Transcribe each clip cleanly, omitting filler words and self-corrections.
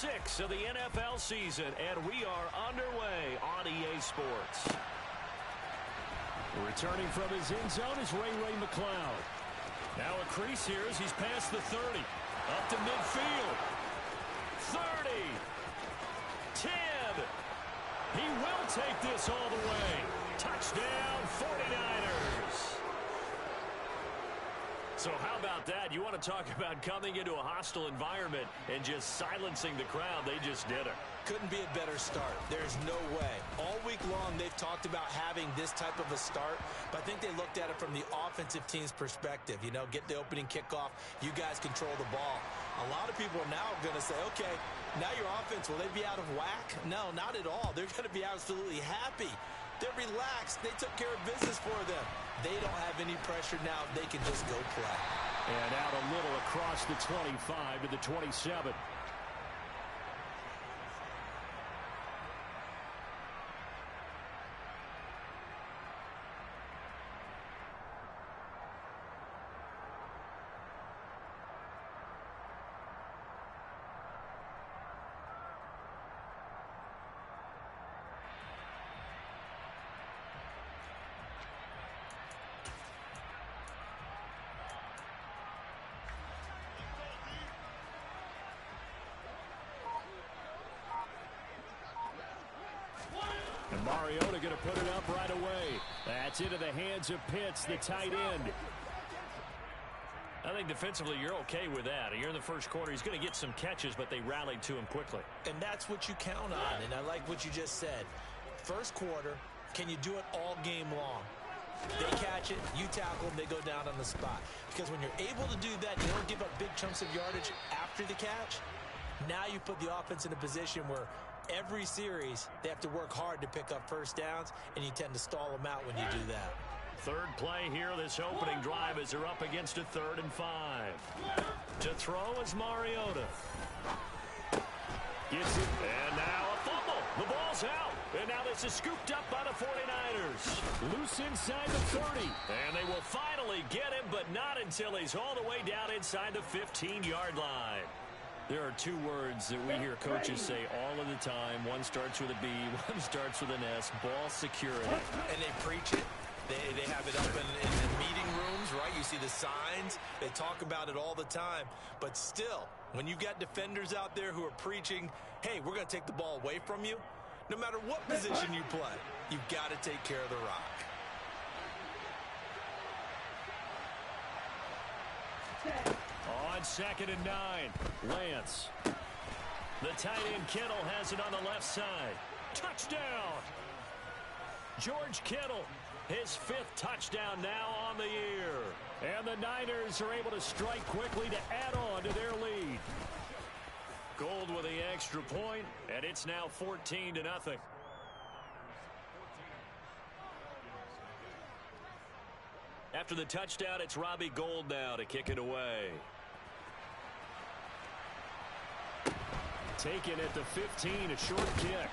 6 of the NFL season, and we are underway on EA Sports. Returning from his end zone is Ray McCloud. Now a crease here as he's past the 30. Up to midfield. 30. 10. He will take this all the way. Touchdown, 49ers. So how about that? You want to talk about coming into a hostile environment and just silencing the crowd. They just did it. Couldn't be a better start. There's no way. All week long, they've talked about having this type of a start, but I think they looked at it from the offensive team's perspective. You know, get the opening kickoff. You guys control the ball. A lot of people are now going to say, okay, now your offense, will they be out of whack? No, not at all. They're going to be absolutely happy. They're relaxed. They took care of business for them. They don't have any pressure now. They can just go play. And out a little across the 25 to the 27. And Mariota going to put it up right away. That's into the hands of Pitts, the tight end. I think defensively you're okay with that. You're in the first quarter. He's going to get some catches, but they rallied to him quickly. And that's what you count on, and I like what you just said. First quarter, can you do it all game long? They catch it, you tackle them, they go down on the spot. Because when you're able to do that, you don't give up big chunks of yardage after the catch. Now you put the offense in a position where every series, they have to work hard to pick up first downs, and you tend to stall them out when you do that. Third play here, this opening drive as they're up against a 3rd and 5. To throw is Mariota. Gets it, and now a fumble. The ball's out, and now this is scooped up by the 49ers. Loose inside the 30. And they will finally get him, but not until he's all the way down inside the 15-yard line. There are 2 words that we hear coaches say all of the time. One starts with a B, one starts with an S, ball security. And they preach it. They have it up in the meeting rooms, right? You see the signs. They talk about it all the time. But still, when you've got defenders out there who are preaching, hey, we're going to take the ball away from you, no matter what position you play, you've got to take care of the rock. On 2nd and 9, Lance. The tight end Kittle has it on the left side. Touchdown! George Kittle, his 5th touchdown now on the year. And the Niners are able to strike quickly to add on to their lead. Gold with the extra point, and it's now 14-0. After the touchdown, it's Robbie Gould now to kick it away. Taken at the 15, a short kick.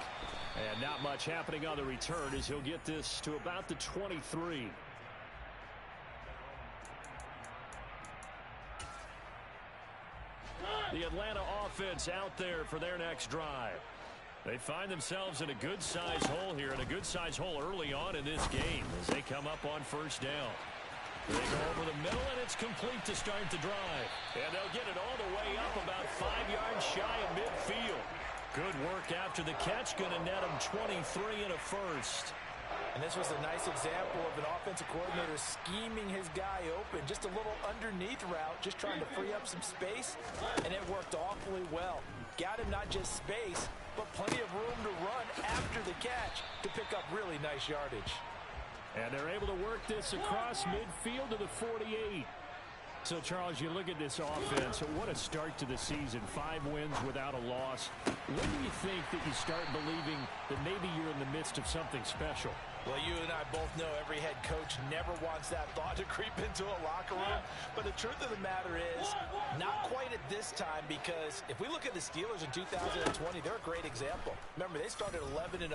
And not much happening on the return as he'll get this to about the 23. The Atlanta offense out there for their next drive. They find themselves in a good-sized hole here, and a good-sized hole early on in this game as they come up on first down. They go over the middle, and it's complete to start the drive. And they'll get it all the way up about 5 yards shy of midfield. Good work after the catch, going to net him 23 and a first. And this was a nice example of an offensive coordinator scheming his guy open. Just a little underneath route, just trying to free up some space, and it worked awfully well. Got him not just space, but plenty of room to run after the catch to pick up really nice yardage. And they're able to work this across midfield to the 48. So, Charles, you look at this offense, what a start to the season. 5 wins without a loss. When do you think that you start believing that maybe you're in the midst of something special? Well, you and I both know every head coach never wants that thought to creep into a locker room. But the truth of the matter is, not quite at this time, because if we look at the Steelers in 2020, they're a great example. Remember, they started 11-0,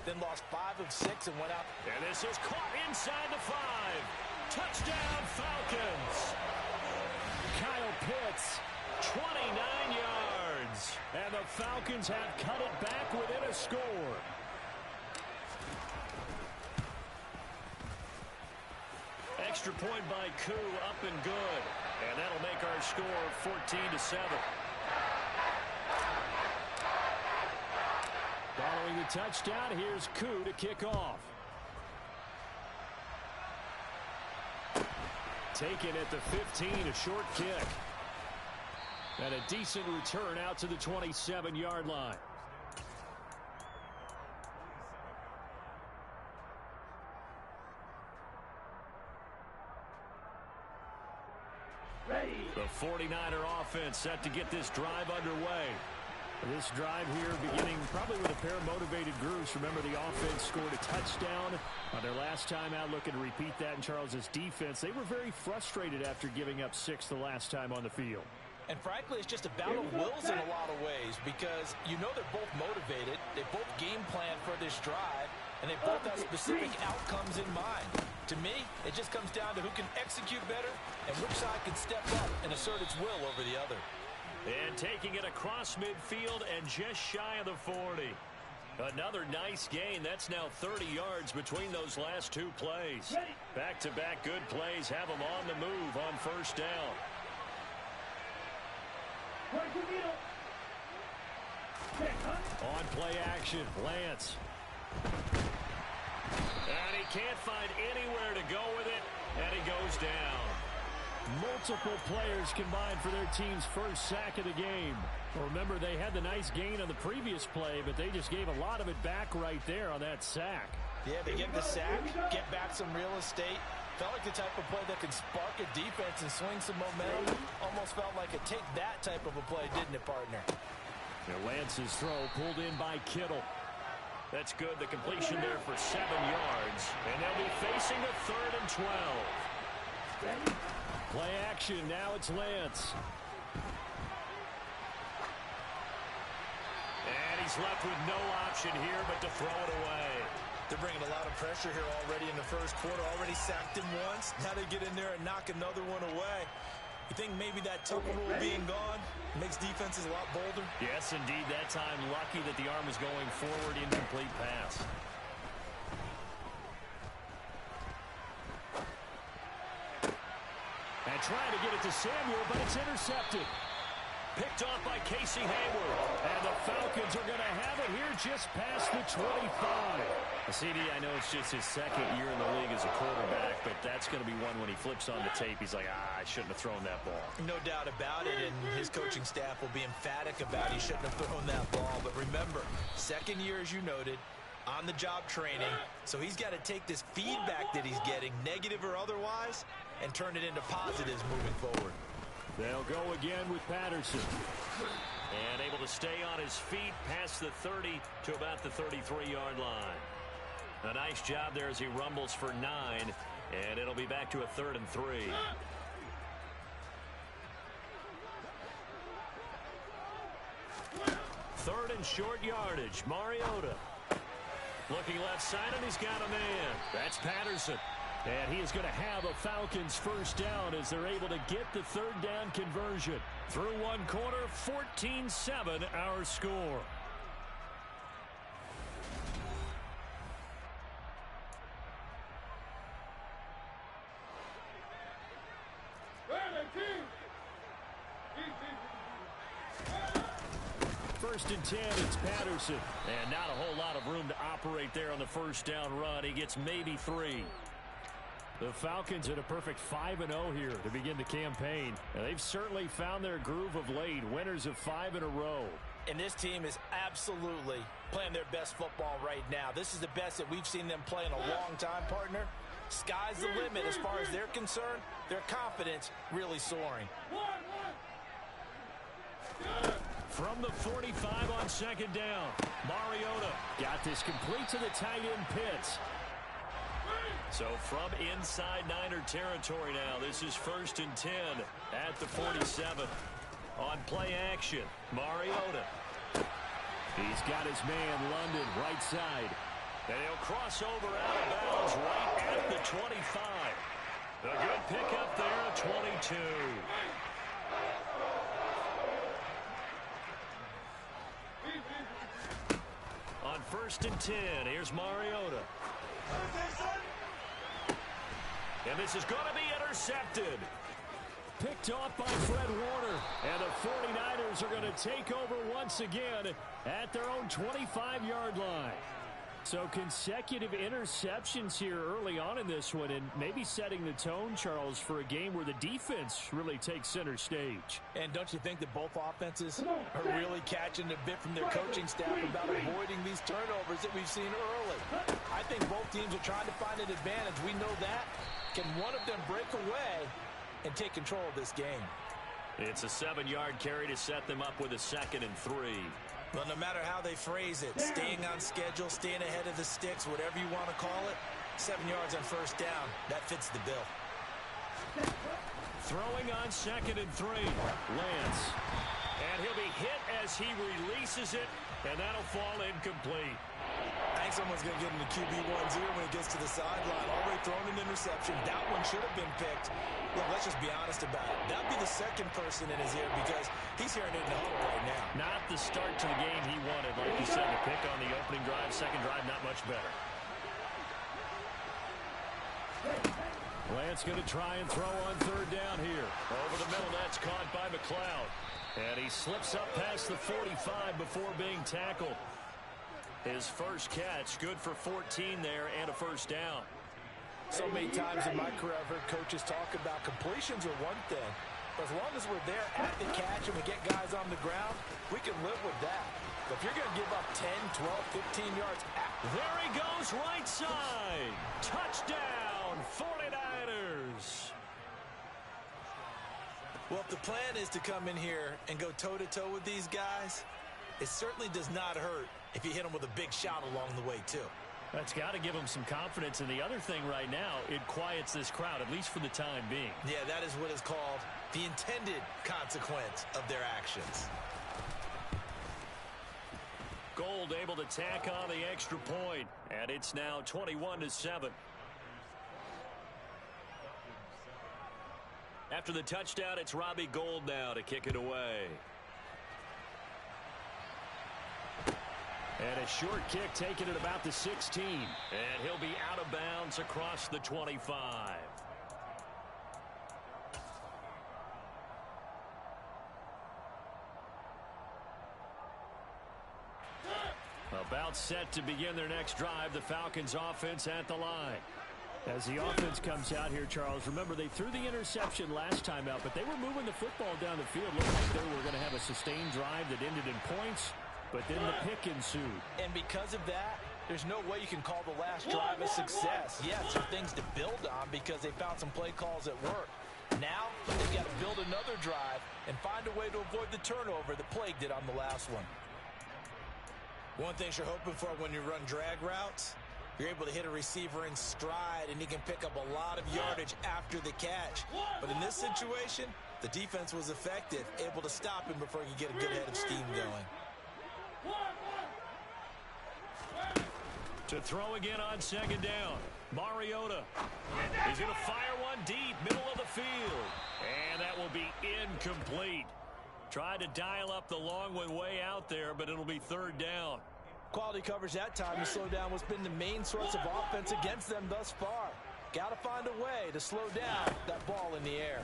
then lost 5 of 6 and went out. And this is caught inside the 5. Touchdown, Falcons. Kyle Pitts, 29 yards. And the Falcons have cut it back within a score. Extra point by Koo, up and good. And that'll make our score 14-7. Following the touchdown, here's Koo to kick off. Taken at the 15, a short kick. And a decent return out to the 27-yard line. The 49er offense set to get this drive underway. This drive here beginning probably with a pair of motivated groups. Remember, the offense scored a touchdown on their last time out. Looking to repeat that in Charles's defense. They were very frustrated after giving up 6 the last time on the field. And frankly, it's just a battle of wills in a lot of ways, because you know they're both motivated. They both game plan for this drive, and they both have specific outcomes in mind. To me, it just comes down to who can execute better and which side can step up and assert its will over the other. And taking it across midfield and just shy of the 40. Another nice gain. That's now 30 yards between those last two plays. Back-to-back good plays have them on the move on first down. On play action, Lance. And he can't find anywhere to go with it, and he goes down. Multiple players combined for their team's first sack of the game. Well, remember, they had the nice gain on the previous play, but they just gave a lot of it back right there on that sack. Yeah, they get the sack, get back some real estate. Felt like the type of play that could spark a defense and swing some momentum. Almost felt like a take that type of a play, didn't it, partner? Now Lance's throw pulled in by Kittle. That's good. The completion there for 7 yards. And they'll be facing a 3rd and 12. Play action. Now it's Lance. And he's left with no option here but to throw it away. They're bringing a lot of pressure here already in the first quarter. Already sacked him once. Now they get in there and knock another one away. You think maybe that tunnel rule being gone makes defenses a lot bolder? Yes, indeed. That time, lucky that the arm was going forward. Incomplete pass. And trying to get it to Samuel, but it's intercepted. Picked off by Casey Hayward. And the Falcons are going to have it here just past the 25. CD, I know it's just his second year in the league as a quarterback, but that's going to be one when he flips on the tape. He's like, I shouldn't have thrown that ball. No doubt about it, and his coaching staff will be emphatic about he shouldn't have thrown that ball. But remember, second year, as you noted, on-the-job training, so he's got to take this feedback that he's getting, negative or otherwise, and turn it into positives moving forward. They'll go again with Patterson. And able to stay on his feet past the 30 to about the 33-yard line. A nice job there as he rumbles for 9, and it'll be back to a 3rd and 3. Third and short yardage. Mariota. Looking left side, and he's got a man. That's Patterson. And he is going to have a Falcons first down as they're able to get the 3rd down conversion. Through one quarter, 14-7 our score. First and 10, it's Patterson. And not a whole lot of room to operate there on the first down run. He gets maybe 3. The Falcons at a perfect 5-0 here to begin the campaign. And they've certainly found their groove of late. Winners of 5 in a row. And this team is absolutely playing their best football right now. This is the best that we've seen them play in a long time, partner. Sky's the limit as far as they're concerned. Their confidence really soaring. From the 45 on second down, Mariota got this complete to the tight end Pitts. So from inside Niner territory now, this is 1st and 10 at the 47. On play action, Mariota. He's got his man, London, right side. And he'll cross over out of bounds right at the 25. A good pickup there at 22. 1st and 10. Here's Mariota. And this is going to be intercepted. Picked off by Fred Warner. And the 49ers are going to take over once again at their own 25-yard line. So consecutive interceptions here early on in this one, and maybe setting the tone, Charles, for a game where the defense really takes center stage. And don't you think that both offenses are really catching a bit from their coaching staff about avoiding these turnovers that we've seen early? I think both teams are trying to find an advantage. We know that. Can one of them break away and take control of this game? It's a 7-yard carry to set them up with a 2nd and 3. Well, no matter how they phrase it, staying on schedule, staying ahead of the sticks, whatever you want to call it, 7 yards on 1st down, that fits the bill. Throwing on 2nd and 3, Lance. And he'll be hit as he releases it, and that'll fall incomplete. I think someone's going to get him the QB1 0 when he gets to the sideline. Already thrown an interception. That one should have been picked. Look, let's just be honest about it. That would be the second person in his ear because he's hearing it in the huddle right now. Not the start to the game he wanted. Like you said, the pick on the opening drive, second drive, not much better. Lance going to try and throw on 3rd down here. Over the middle, that's caught by McLeod. And he slips up past the 45 before being tackled. His first catch, good for 14 there and a 1st down. So many times in my career I've heard coaches talk about completions are one thing. But as long as we're there at the catch and we get guys on the ground, we can live with that. But if you're going to give up 10, 12, 15 yards. There he goes, right side. Touchdown, 49ers. Well, if the plan is to come in here and go toe-to-toe with these guys, it certainly does not hurt if you hit them with a big shot along the way, too. That's got to give them some confidence. And the other thing right now, it quiets this crowd, at least for the time being. Yeah, that is what is called the intended consequence of their actions. Gold able to tack on the extra point, and it's now 21-7. After the touchdown, it's Robbie Gould now to kick it away. And a short kick taken at about the 16. And he'll be out of bounds across the 25. About set to begin their next drive, the Falcons offense at the line. As the offense comes out here, Charles, remember they threw the interception last time out, but they were moving the football down the field. Looked like they were going to have a sustained drive that ended in points. But then the pick ensued. And because of that, there's no way you can call the last drive a success. Yes, some things to build on because they found some play calls that work. Now, they've got to build another drive and find a way to avoid the turnover that plagued it on the last one. One thing you're hoping for when you run drag routes, you're able to hit a receiver in stride and he can pick up a lot of yardage after the catch. But in this situation, the defense was effective, able to stop him before he could get a good head of steam going. To throw again on 2nd down. Mariota. He's going to fire one deep, middle of the field. And that will be incomplete. Tried to dial up the long one way out there, but it'll be 3rd down. Quality coverage that time to slow down what's been the main source of offense against them thus far. Got to find a way to slow down that ball in the air.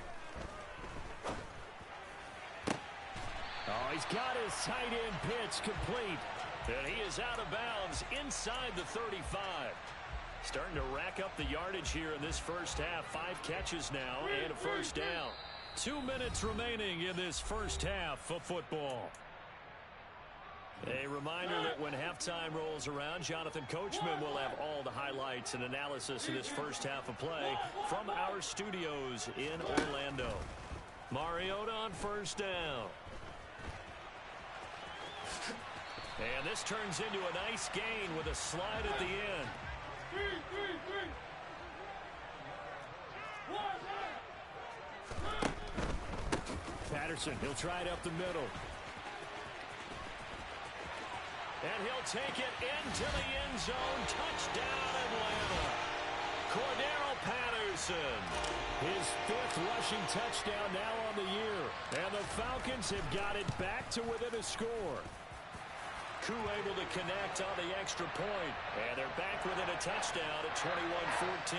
Oh, he's got his tight end pitch complete. And he is out of bounds inside the 35. Starting to rack up the yardage here in this first half. 5 catches now and a 1st down. 2 minutes remaining in this first half of football. A reminder that when halftime rolls around, Jonathan Coachman will have all the highlights and analysis of this first half of play from our studios in Orlando. Mariota on 1st down. And this turns into a nice gain with a slide at the end. Patterson, he'll try it up the middle. And he'll take it into the end zone. Touchdown, Atlanta. Cordero Patterson. His 5th rushing touchdown now on the year. And the Falcons have got it back to within a score. Koo able to connect on the extra point. And they're back within a touchdown at 21-14.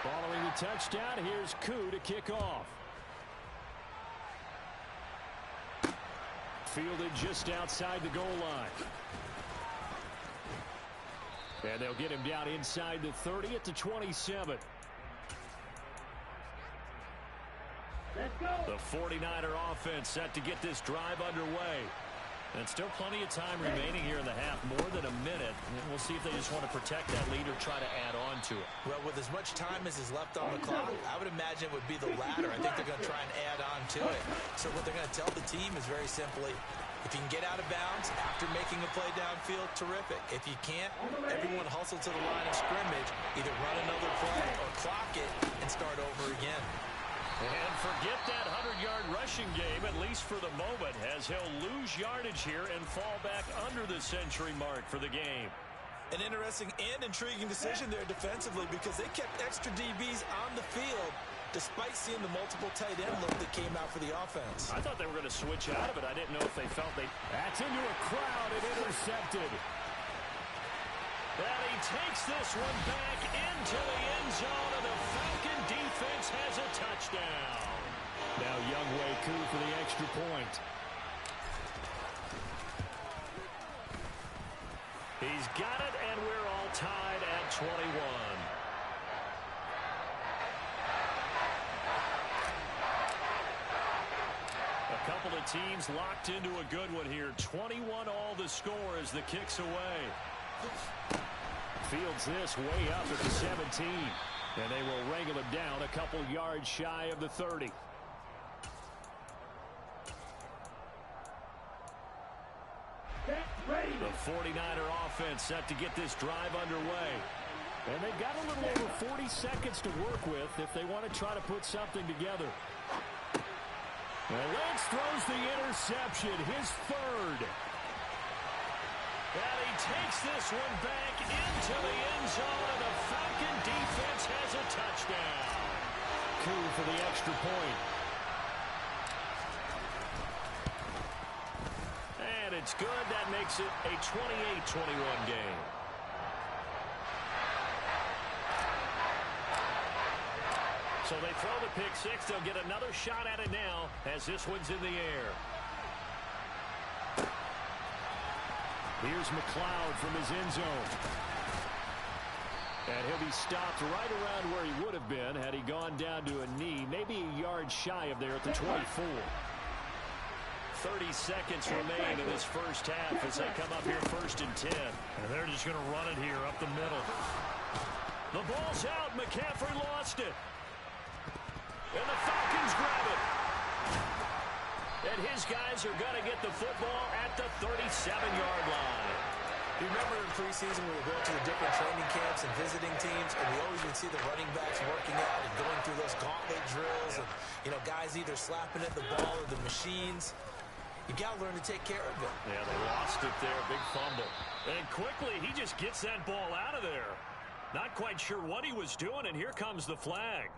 Following the touchdown, here's Koo to kick off. Fielded just outside the goal line. And they'll get him down inside the 30 at the 27. The 49er offense set to get this drive underway. And still plenty of time remaining here in the half, more than a minute. And we'll see if they just want to protect that lead or try to add on to it. Well, with as much time as is left on the clock, I would imagine it would be the latter. I think they're going to try and add on to it. So what they're going to tell the team is very simply, if you can get out of bounds after making a play downfield, terrific. If you can't, everyone hustle to the line of scrimmage, either run another play or clock it and start over again. And forget that 100-yard rushing game, at least for the moment, as he'll lose yardage here and fall back under the century mark for the game. An interesting and intriguing decision there defensively, because they kept extra DBs on the field despite seeing the multiple tight end look that came out for the offense. I thought they were going to switch out of it. I didn't know if they felt they... That's into a crowd and intercepted. And he takes this one back into the end zone, and the Falcon defense has a touchdown. Now Younghoe Koo for the extra point. He's got it, and we're all tied at 21. A couple of teams locked into a good one here. 21 all the score as the kick's away. Fields this way up at the 17. And they will wrangle him down a couple yards shy of the 30. The 49er offense set to get this drive underway. And they've got a little over 40 seconds to work with if they want to try to put something together. And Lance throws the interception, his third. And he takes this one back into the end zone, and the Falcon defense has a touchdown. Koo for the extra point. And it's good. That makes it a 28-21 game. So they throw the pick six. They'll get another shot at it now as this one's in the air. Here's McLeod from his end zone. And he'll be stopped right around where he would have been had he gone down to a knee, maybe a yard shy of there at the 24. 30 seconds remain in this first half as they come up here 1st and 10. And they're just going to run it here up the middle. The ball's out. McCaffrey lost it. And the Falcons grab it. And his guys are going to get the football at the 37-yard line. You remember in preseason we were going to the different training camps and visiting teams, and we always would see the running backs working out and going through those gauntlet drills, and, you know, guys either slapping at the ball or the machines. You got to learn to take care of it. Yeah, they lost it there. Big fumble. And quickly, he just gets that ball out of there. Not quite sure what he was doing, and here comes the flag.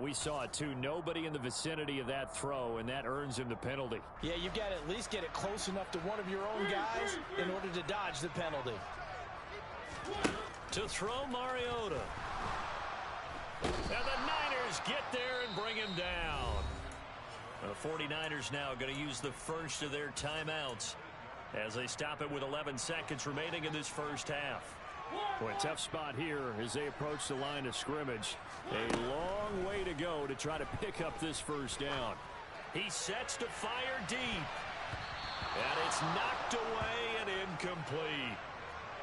We saw it, too. Nobody in the vicinity of that throw, and that earns him the penalty. Yeah, you've got to at least get it close enough to one of your own guys in order to dodge the penalty. To throw Mariota. And the Niners get there and bring him down. The 49ers now going to use the first of their timeouts as they stop it with 11 seconds remaining in this first half. Boy, a tough spot here as they approach the line of scrimmage. A long way to go to try to pick up this first down. He sets to fire deep. And it's knocked away and incomplete.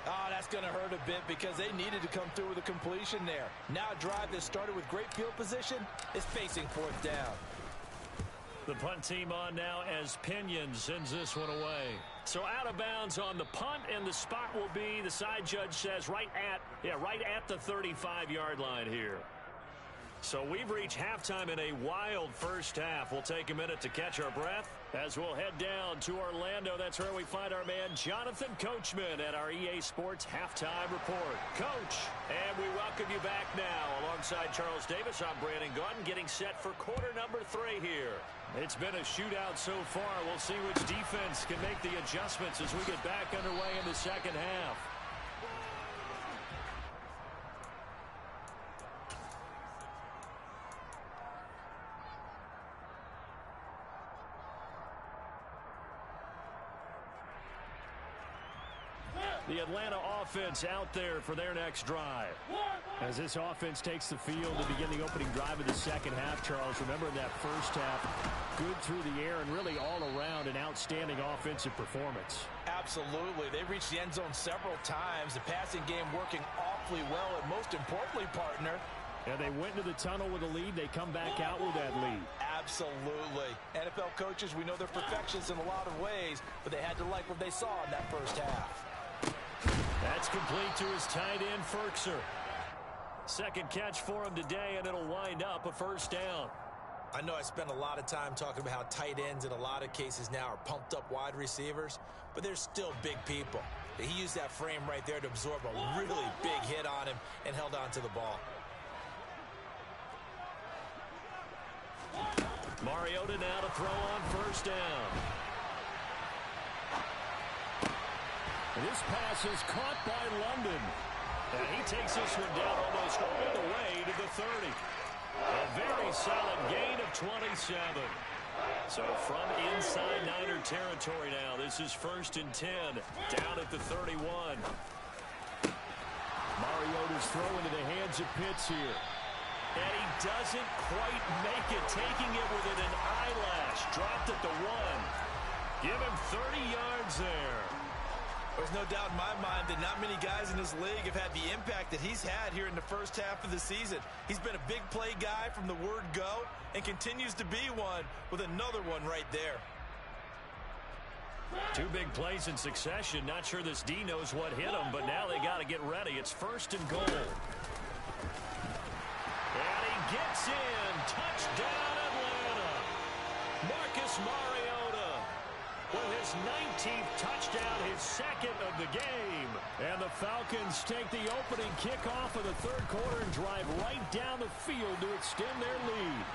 Oh, that's going to hurt a bit because they needed to come through with a completion there. Now a drive that started with great field position is facing 4th down. The punt team on now as Pinion sends this one away. So out of bounds on the punt, and the spot will be, the side judge says, right at the 35-yard line here. So we've reached halftime in a wild first half. We'll take a minute to catch our breath as we'll head down to Orlando. That's where we find our man Jonathan Coachman at our EA Sports Halftime Report. Coach, and we welcome you back now. Alongside Charles Davis, I'm Brandon Gaudin, getting set for quarter number 3 here. It's been a shootout so far. We'll see which defense can make the adjustments as we get back underway in the second half. The Atlanta offense out there for their next drive. As this offense takes the field to begin the opening drive of the second half, Charles, remember in that first half, good through the air and really all around an outstanding offensive performance. Absolutely. They reached the end zone several times. The passing game working awfully well, and most importantly, partner, and they went into the tunnel with a lead. They come back out with that lead. Absolutely. NFL coaches, we know they're perfectionists in a lot of ways, but they had to like what they saw in that first half. That's complete to his tight end, Ferkser. Second catch for him today, and it'll wind up a first down. I know I spent a lot of time talking about how tight ends in a lot of cases now are pumped up wide receivers, but they're still big people. He used that frame right there to absorb a really big hit on him and held on to the ball. Mariota now to throw on first down. This pass is caught by London. And he takes this one down almost all the way to the 30. A very solid gain of 27. So from inside Niner territory now, this is 1st and 10, down at the 31. Mariota's throw into the hands of Pitts here. And he doesn't quite make it, taking it within an eyelash. Dropped at the 1. Give him 30 yards there. There's no doubt in my mind that not many guys in this league have had the impact that he's had here in the first half of the season. He's been a big play guy from the word go and continues to be one with another one right there. 2 big plays in succession. Not sure this D knows what hit him, but now they got to get ready. It's 1st and goal. And he gets in. Touchdown, Atlanta. Marcus Mariota with his 19th touchdown, his 2nd of the game. And the Falcons take the opening kickoff of the 3rd quarter and drive right down the field to extend their lead.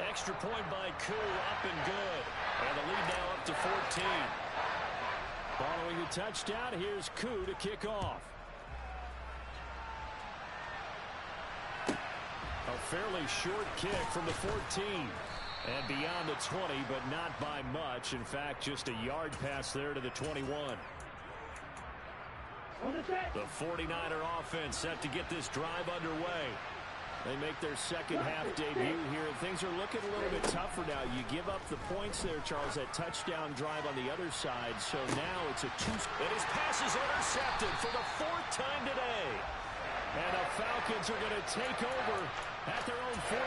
Extra point by Koo, up and good. And the lead now up to 14. Following the touchdown, here's Koo to kick off. A fairly short kick from the 14. And beyond the 20, but not by much. In fact, just a yard pass there to the 21. The 49er offense set to get this drive underway. They make their second half debut here, and things are looking a little bit tougher now. You give up the points there, Charles, that touchdown drive on the other side. So now it's a 2. And his pass is intercepted for the 4th time today. And the Falcons are going to take over at their own 41.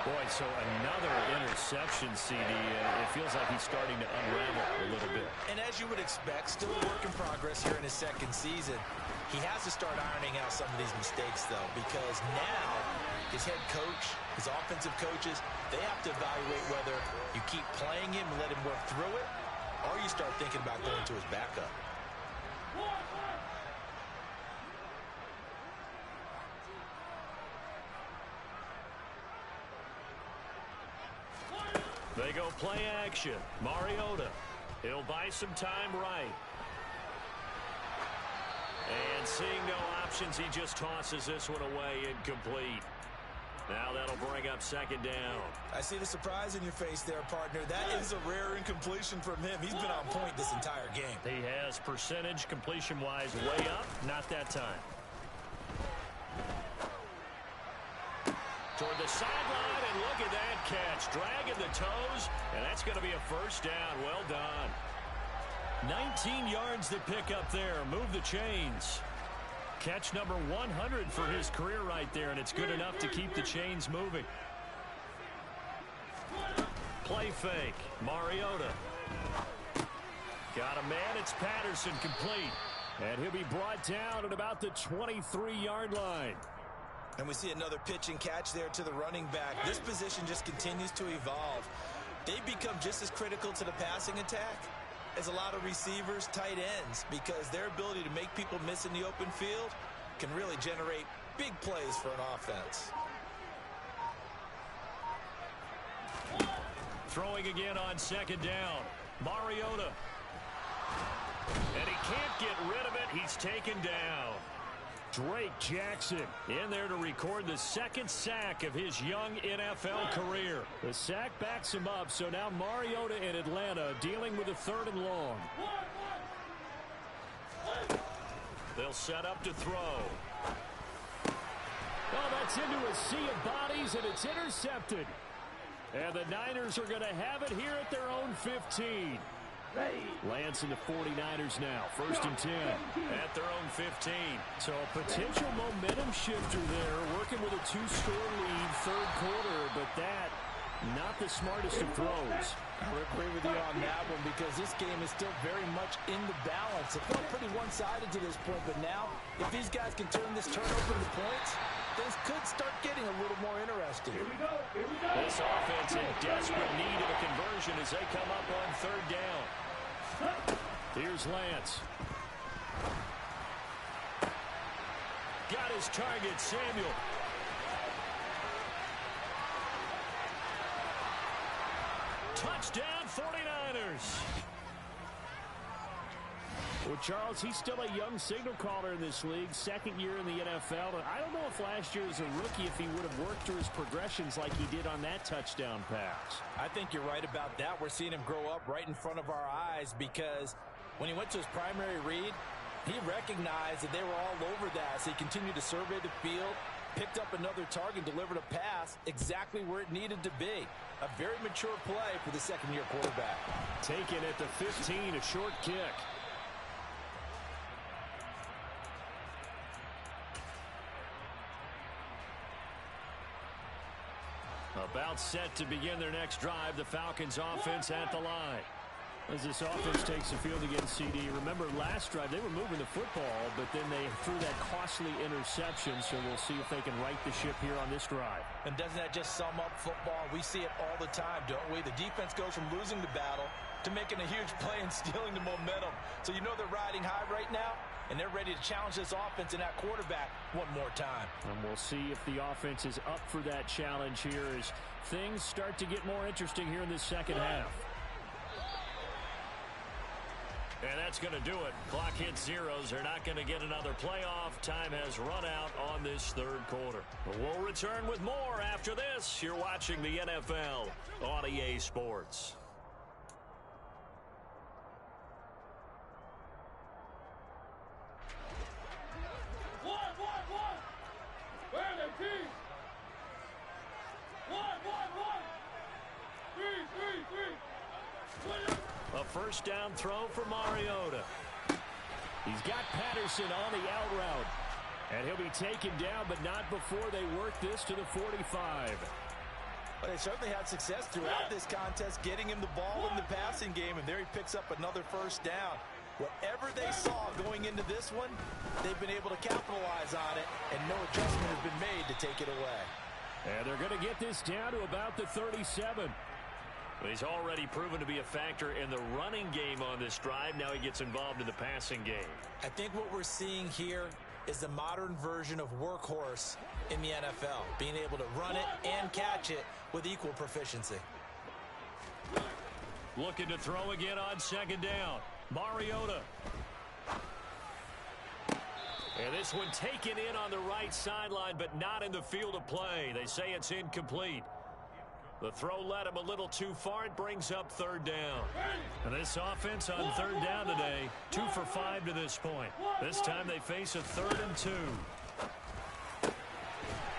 Boy, so another interception, CD. It feels like he's starting to unravel a little bit. And as you would expect, still a work in progress here in his 2nd season. He has to start ironing out some of these mistakes, though, because now his head coach, his offensive coaches, they have to evaluate whether you keep playing him and let him work through it, or you start thinking about going to his backup. They go play action. Mariota. He'll buy some time right. And seeing no options, he just tosses this one away incomplete. Now that'll bring up 2nd down. I see the surprise in your face there, partner. That is a rare incompletion from him. He's been on point this entire game. He has percentage completion-wise way up. Not that time. Toward the sideline, and look at that catch. Dragging the toes, and that's going to be a first down. Well done. 19 yards to pick up there. Move the chains. Catch number 100 for his career right there, and it's good enough to keep the chains moving. Play fake. Mariota. Got a man. It's Patterson, complete. And he'll be brought down at about the 23-yard line. And we see another pitch and catch there to the running back. This position just continues to evolve. They become just as critical to the passing attack as a lot of receivers, tight ends, because their ability to make people miss in the open field can really generate big plays for an offense. Throwing again on second down. Mariota. And he can't get rid of it. He's taken down. Drake Jackson in there to record the second sack of his young NFL career. The sack backs him up, so now Mariota in Atlanta dealing with a 3rd and long. They'll set up to throw. Oh, that's into a sea of bodies, and it's intercepted. And the Niners are going to have it here at their own 15. Lance in the 49ers now. 1st and 10. At their own 15. So a potential momentum shifter there, working with a 2-score lead, 3rd quarter, but that, not the smartest of throws. I agree with you on that one because this game is still very much in the balance. It felt pretty one-sided to this point, but now, if these guys can turn this turnover into points, things could start getting a little more interesting. Here we go. This offense in desperate need of a conversion as they come up on 3rd down. Here's Lance. Got his target, Samuel. Touchdown, 49ers. Well, Charles, he's still a young signal caller in this league, 2nd year in the NFL. And I don't know if last year as a rookie, if he would have worked through his progressions like he did on that touchdown pass. I think you're right about that. We're seeing him grow up right in front of our eyes because when he went to his primary read, he recognized that they were all over that. So he continued to survey the field, picked up another target, delivered a pass exactly where it needed to be. A very mature play for the 2nd-year quarterback. Taken at the 15, a short kick. About set to begin their next drive. The Falcons offense at the line. As this offense takes the field against CD. Remember last drive they were moving the football, but then they threw that costly interception. So we'll see if they can right the ship here on this drive. And doesn't that just sum up football? We see it all the time, don't we? The defense goes from losing the battle to making a huge play and stealing the momentum. So you know they're riding high right now, and they're ready to challenge this offense and that quarterback one more time. And we'll see if the offense is up for that challenge here as things start to get more interesting here in this 2nd half. And that's going to do it. Clock hits zeros. They're not going to get another playoff. Time has run out on this 3rd quarter. But we'll return with more after this. You're watching the NFL on EA Sports. Where are the keys? 3. A 1st down throw for Mariota. He's got Patterson on the out route. And he'll be taken down, but not before they work this to the 45. But they certainly had success throughout this contest, getting him the ball in the passing game, and there he picks up another 1st down. Whatever they saw going into this one, they've been able to capitalize on it, and no adjustment has been made to take it away. And they're going to get this down to about the 37. He's already proven to be a factor in the running game on this drive. Now he gets involved in the passing game. I think what we're seeing here is the modern version of workhorse in the NFL, being able to run it and catch it with equal proficiency. Looking to throw again on 2nd down. Mariota. And this one taken in on the right sideline, but not in the field of play. They say it's incomplete. The throw led him a little too far. It brings up 3rd down. And this offense on 3rd down today, 2 for 5 to this point. This time they face a 3rd and 2.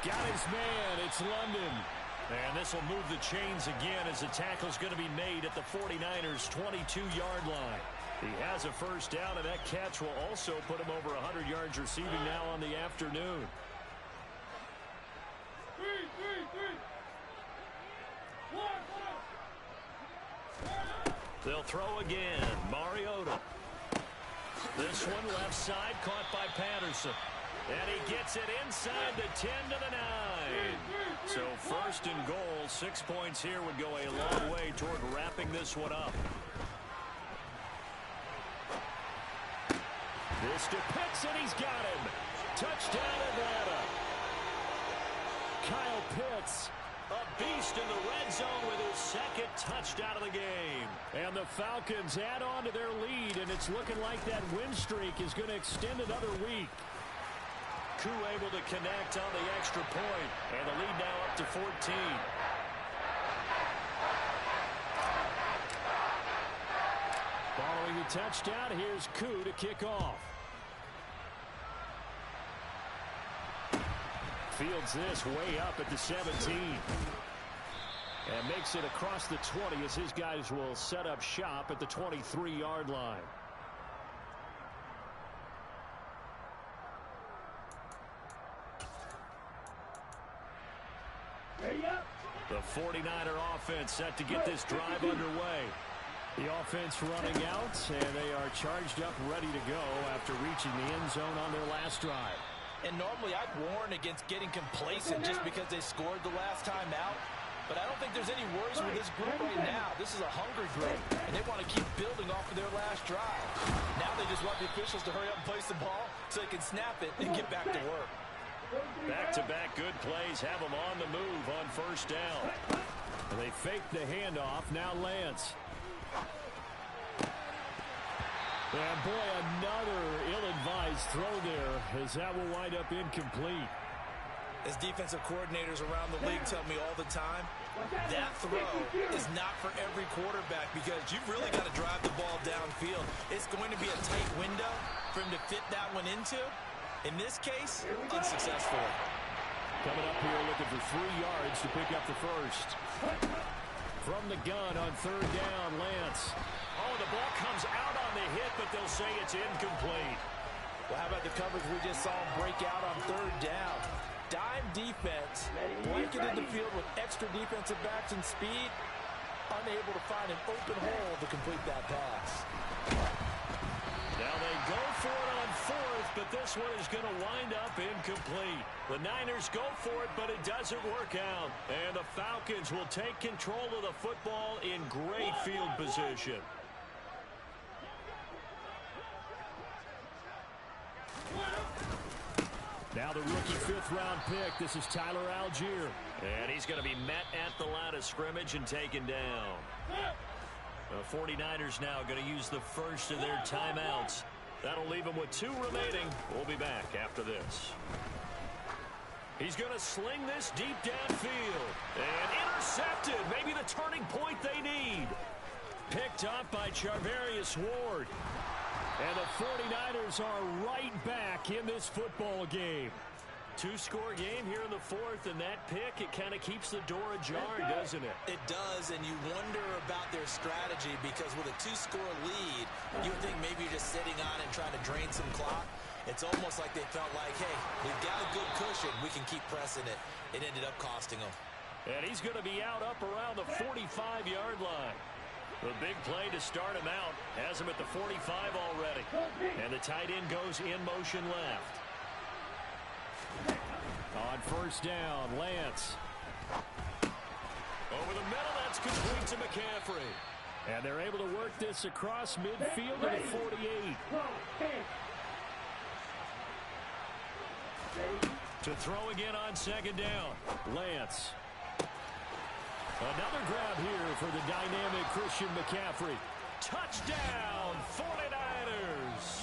Got his man. It's London. And this will move the chains again as the tackle's going to be made at the 49ers' 22-yard line. He has a 1st down, and that catch will also put him over 100 yards receiving now on the afternoon. 3. 1. They'll throw again. Mariota. This one left side caught by Patterson. And he gets it inside the 10 to the 9. So 1st and goal. 6 points here would go a long way toward wrapping this one up. This to Pitts, and he's got him. Touchdown, Atlanta. Kyle Pitts, a beast in the red zone with his second touchdown of the game. And the Falcons add on to their lead, and it's looking like that win streak is going to extend another week. Koo able to connect on the extra point, and the lead now up to 14. Following the touchdown, here's Koo to kick off. Fields this way up at the 17. And makes it across the 20 as his guys will set up shop at the 23-yard line. The 49er offense set to get this drive underway. The offense running out, and they are charged up, ready to go after reaching the end zone on their last drive. And normally I'd warn against getting complacent just because they scored the last time out. But I don't think there's any worries with this group right now. This is a hungry group, and they want to keep building off of their last drive. Now they just want the officials to hurry up and place the ball so they can snap it and get back to work. Back-to-back good plays have them on the move on first down. And they fake the handoff. Now Lance. And boy, another ill-advised throw there as that will wind up incomplete. As defensive coordinators around the league tell me all the time, that throw is not for every quarterback because you've really got to drive the ball downfield. It's going to be a tight window for him to fit that one into. In this case, unsuccessfully. Coming up here looking for 3 yards to pick up the first. From the gun on third down, Lance. Oh, the ball comes out on the hit, but they'll say it's incomplete. Well, how about the coverage we just saw him break out on third down? Dime defense, blanketed the field with extra defensive backs and speed, unable to find an open hole to complete that pass. Now they go for it on fourth, but this one is going to wind up incomplete. The Niners go for it, but it doesn't work out. And the Falcons will take control of the football in great field position. Now the rookie fifth-round pick. This is Tyler Algier. And he's going to be met at the line of scrimmage and taken down. The 49ers now going to use the first of their timeouts. That'll leave them with 2 remaining. We'll be back after this. He's going to sling this deep downfield. And intercepted. Maybe the turning point they need. Picked up by Charvarius Ward. And the 49ers are right back in this football game. 2-score game here in the fourth, and that pick, it kind of keeps the door ajar, doesn't it? It does, and you wonder about their strategy because with a 2-score lead, you would think maybe you're just sitting on it and trying to drain some clock. It's almost like they felt like, hey, we've got a good cushion. We can keep pressing it. It ended up costing them. And he's going to be out up around the 45-yard line. The big play to start him out has him at the 45 already. And the tight end goes in motion left. On first down, Lance. Over the middle, that's complete to McCaffrey. And they're able to work this across midfield to the 48. To throw again on second down, Lance. Another grab here for the dynamic Christian McCaffrey. Touchdown, 49ers.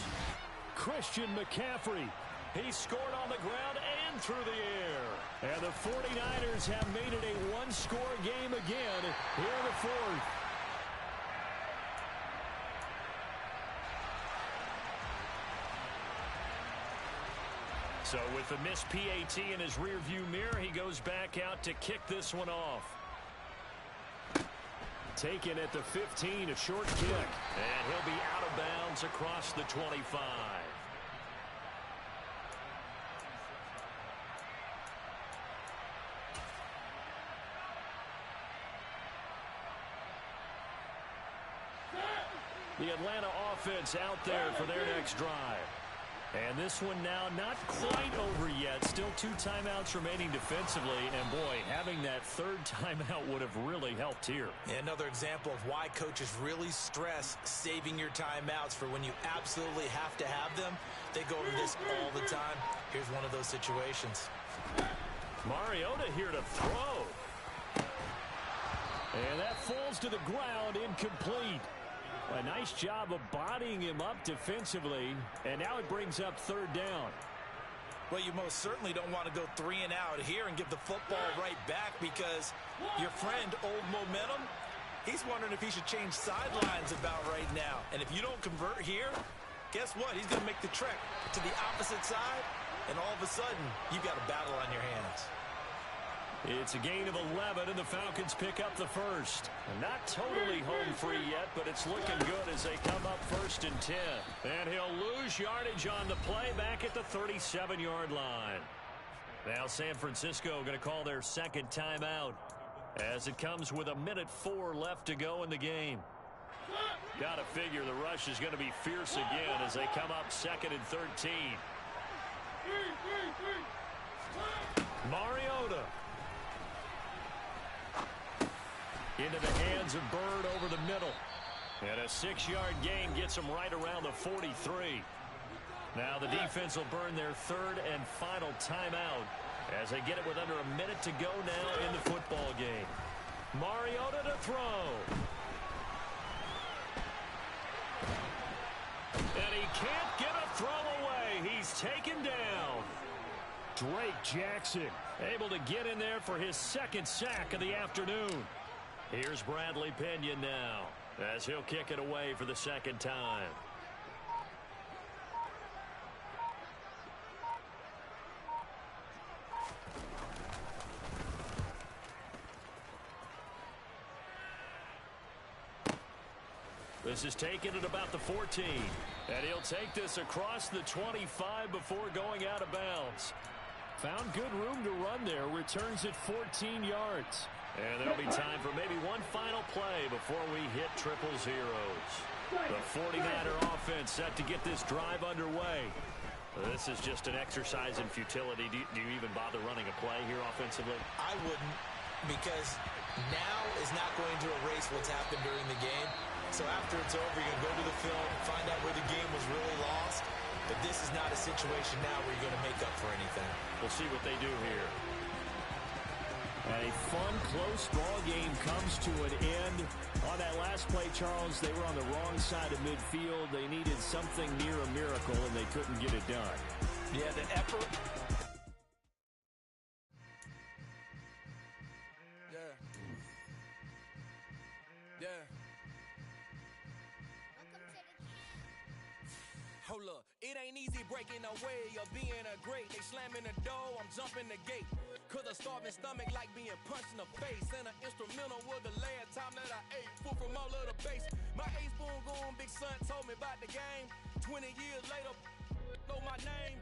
Christian McCaffrey. He scored on the ground and through the air. And the 49ers have made it a 1-score game again here in the fourth. So with the missed PAT in his rearview mirror, he goes back out to kick this one off. Taken at the 15, a short kick. And he'll be out of bounds across the 25. The Atlanta offense out there for their next drive. And this one now not quite over yet. Still 2 timeouts remaining defensively. And, boy, having that third timeout would have really helped here. Another example of why coaches really stress saving your timeouts for when you absolutely have to have them. They go over this all the time. Here's one of those situations. Mariota here to throw. And that falls to the ground, incomplete. A nice job of bodying him up defensively, and now it brings up third down. Well, you most certainly don't want to go 3 and out here and give the football right back, because your friend, Old Momentum, he's wondering if he should change sidelines about right now. And if you don't convert here, guess what? He's going to make the trek to the opposite side, and all of a sudden, you've got a battle on your hands. It's a gain of 11, and the Falcons pick up the first. Not totally home free yet, but it's looking good as they come up 1st and 10. And he'll lose yardage on the play back at the 37-yard line. Now San Francisco going to call their second timeout as it comes with 1:04 left to go in the game. Got to figure the rush is going to be fierce again as they come up 2nd and 13. Mariota. Into the hands of Bird over the middle. And a 6-yard gain gets him right around the 43. Now the defense will burn their 3rd and final timeout as they get it with under a minute to go now in the football game. Mariota to throw. And he can't get a throw away. He's taken down. Drake Jackson able to get in there for his 2nd sack of the afternoon. Here's Bradley Pinion now as he'll kick it away for the 2nd time. This is taken at about the 14. And he'll take this across the 25 before going out of bounds. Found good room to run there. Returns at 14 yards. And there'll be time for maybe one final play before we hit triple zeros. The 49er offense set to get this drive underway. This is just an exercise in futility. Do you even bother running a play here offensively? I wouldn't, because now is not going to erase what's happened during the game. So after it's over, you're going to go to the film, find out where the game was really lost. But this is not a situation now where you're going to make up for anything. We'll see what they do here. And a fun, close ball game comes to an end. On that last play, Charles, they were on the wrong side of midfield. They needed something near a miracle, and they couldn't get it done. Yeah, the effort. Hold up, it ain't easy breaking away or being a great. They slamming the door, I'm jumping the gate. Cause a starving stomach like being punched in the face. And an instrumental was the last time that I ate food from all of the base. My 8-spoon going big son told me about the game. 20 years later, know my name.